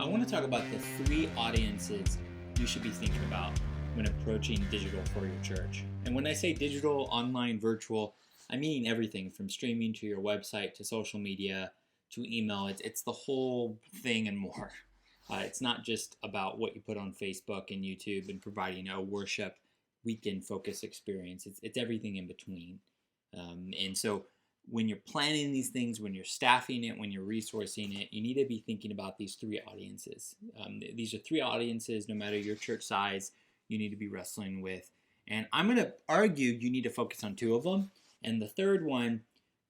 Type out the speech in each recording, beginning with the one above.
I want to talk about the three audiences you should be thinking about when approaching digital for your church. And when I say digital, online, virtual, I mean everything from streaming to your website to social media to email. It's the whole thing and more. It's not just about what you put on Facebook and YouTube and providing a worship weekend focus experience. It's everything in between. And so when you're planning these things, when you're staffing it, when you're resourcing it, you need to be thinking about these three audiences. These are three audiences, no matter your church size, you need to be wrestling with. And I'm going to argue you need to focus on two of them. And the third one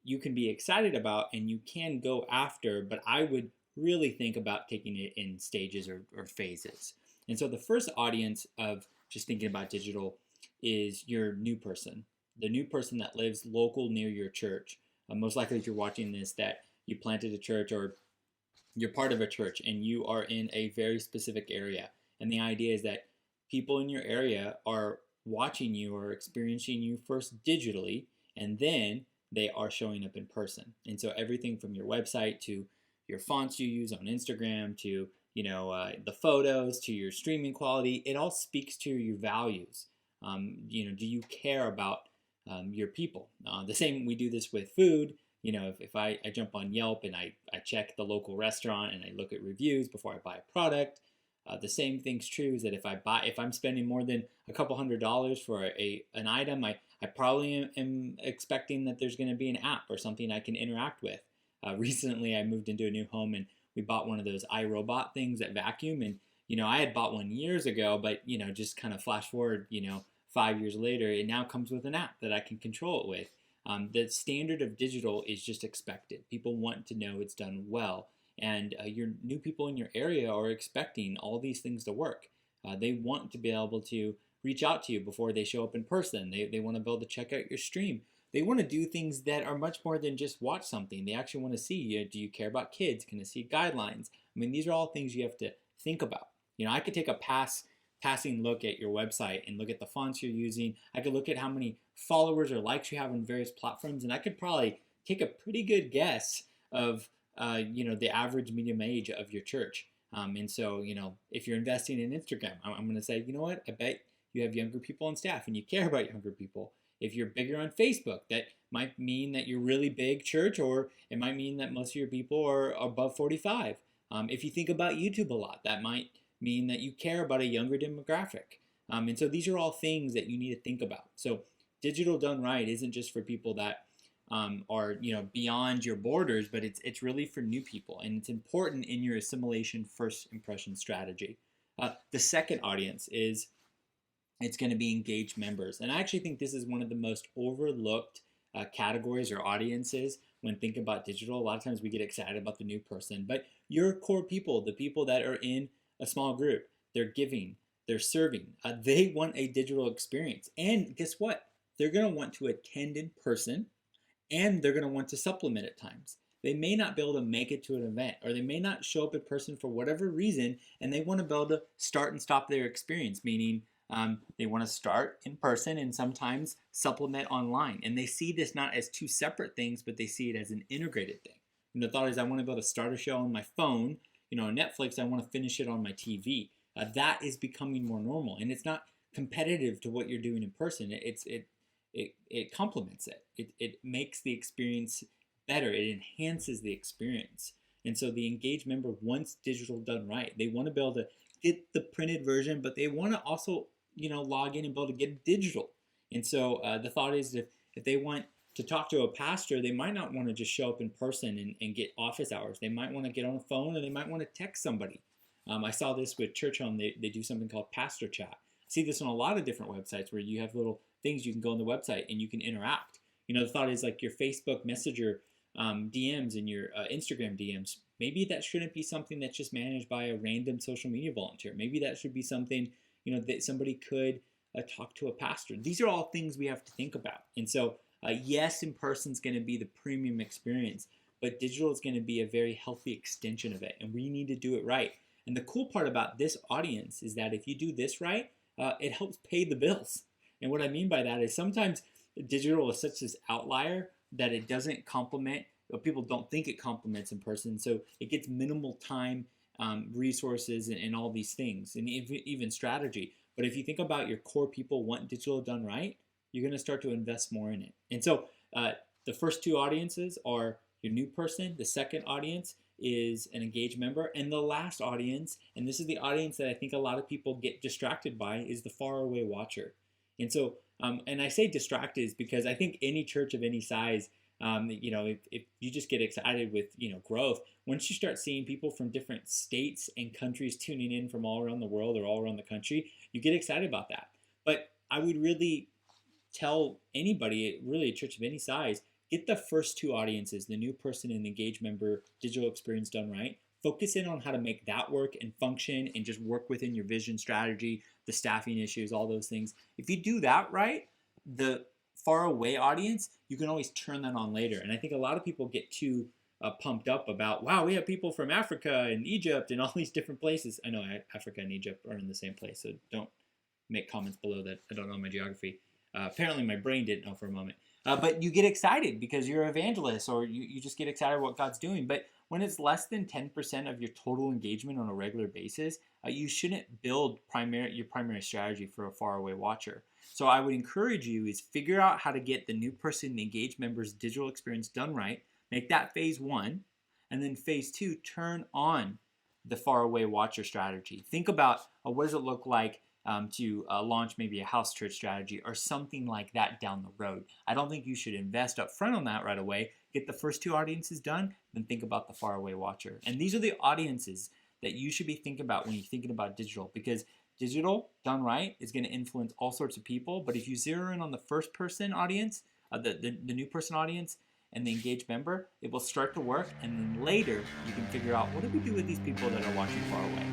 you can be excited about and you can go after, but I would really think about taking it in stages or phases. And so the first audience of just thinking about digital is your new person, the new person that lives local near your church. Most likely if you're watching this that you planted a church or you're part of a church and you are in a very specific area. And the idea is that people in your area are watching you or experiencing you first digitally, and then they are showing up in person. And so everything from your website to your fonts you use on Instagram to the photos to your streaming quality, it all speaks to your values. Do you care about your people? The same, we do this with food. If I jump on Yelp and I check the local restaurant and I look at reviews before I buy a product, the same thing's true is that if I'm spending more than a couple $100s for an item, I probably am expecting that there's going to be an app or something I can interact with. Recently, I moved into a new home and we bought one of those iRobot things that vacuum, and I had bought one years ago, but just kind of flash forward 5 years later, it now comes with an app that I can control it with. The standard of digital is just expected. People want to know it's done well. And your new people in your area are expecting all these things to work. They want to be able to reach out to you before they show up in person. They want to be able to check out your stream. They want to do things that are much more than just watch something. They actually want to see, do you care about kids? Can I see guidelines? I mean, these are all things you have to think about. I could take a passing look at your website and look at the fonts you're using. I could look at how many followers or likes you have on various platforms, and I could probably take a pretty good guess of the average medium age of your church. And so, if you're investing in Instagram, I'm going to say, you know what, I bet you have younger people on staff and you care about younger people. If you're bigger on Facebook, that might mean that you're really big church, or it might mean that most of your people are above 45. If you think about YouTube a lot, that might mean that you care about a younger demographic. And so these are all things that you need to think about. So digital done right isn't just for people that are beyond your borders, but it's really for new people, and it's important in your assimilation first impression strategy. The second audience is it's going to be engaged members, and I actually think this is one of the most overlooked categories or audiences when thinking about digital. A lot of times we get excited about the new person, but your core people, the people that are in a small group, they're giving, they're serving, they want a digital experience, and guess what? They're going to want to attend in person. And they're going to want to supplement at times. They may not be able to make it to an event, or they may not show up in person for whatever reason, and they want to be able to start and stop their experience, meaning they want to start in person and sometimes supplement online. And they see this not as two separate things, but they see it as an integrated thing. And the thought is, I want to be able to start a show on my phone, on Netflix, I want to finish it on my TV. That is becoming more normal, and it's not competitive to what you're doing in person. It complements it. It makes the experience better. It enhances the experience. And so the engaged member wants digital done right. They want to be able to get the printed version, but they want to also, log in and be able to get digital. And so the thought is if they want to talk to a pastor, they might not want to just show up in person and get office hours. They might want to get on the phone, or they might want to text somebody. I saw this with Church Home. They do something called Pastor Chat. I see this on a lot of different websites where you have little things you can go on the website and you can interact. The thought is like your Facebook Messenger DMs and your Instagram DMs. Maybe that shouldn't be something that's just managed by a random social media volunteer. Maybe that should be something, that somebody could talk to a pastor. These are all things we have to think about. And so, yes, in person is going to be the premium experience, but digital is going to be a very healthy extension of it. And we need to do it right. And the cool part about this audience is that if you do this right, it helps pay the bills. And what I mean by that is sometimes digital is such this outlier that it doesn't complement, or people don't think it complements in person. So it gets minimal time resources and all these things, and even strategy. But if you think about your core people want digital done right, you're going to start to invest more in it. And so the first two audiences are your new person. The second audience is an engaged member. And the last audience, and this is the audience that I think a lot of people get distracted by, is the faraway watcher. And so, and I say distracted is because I think any church of any size, if you just get excited with, growth, once you start seeing people from different states and countries tuning in from all around the world or all around the country, you get excited about that. But I would really tell anybody, really a church of any size, get the first two audiences, the new person and the engaged member digital experience done right. Focus in on how to make that work and function and just work within your vision strategy, the staffing issues, all those things. If you do that right, the far away audience, you can always turn that on later. And I think a lot of people get too pumped up about, wow, we have people from Africa and Egypt and all these different places. I know Africa and Egypt are in the same place, so don't make comments below that. I don't know my geography. Apparently my brain didn't know for a moment. But you get excited because you're an evangelist, or you just get excited what God's doing. But when it's less than 10% of your total engagement on a regular basis, you shouldn't build your primary strategy for a faraway watcher. So I would encourage you is figure out how to get the new person, the engaged member's digital experience done right. Make that phase one. And then phase two, turn on the faraway watcher strategy. Think about what does it look like to launch maybe a house church strategy or something like that down the road. I don't think you should invest up front on that right away. Get the first two audiences done, then think about the faraway watcher. And these are the audiences that you should be thinking about when you're thinking about digital, because digital done right is going to influence all sorts of people. But if you zero in on the first person audience, the new person audience, and the engaged member, it will start to work. And then later you can figure out, what do we do with these people that are watching far away?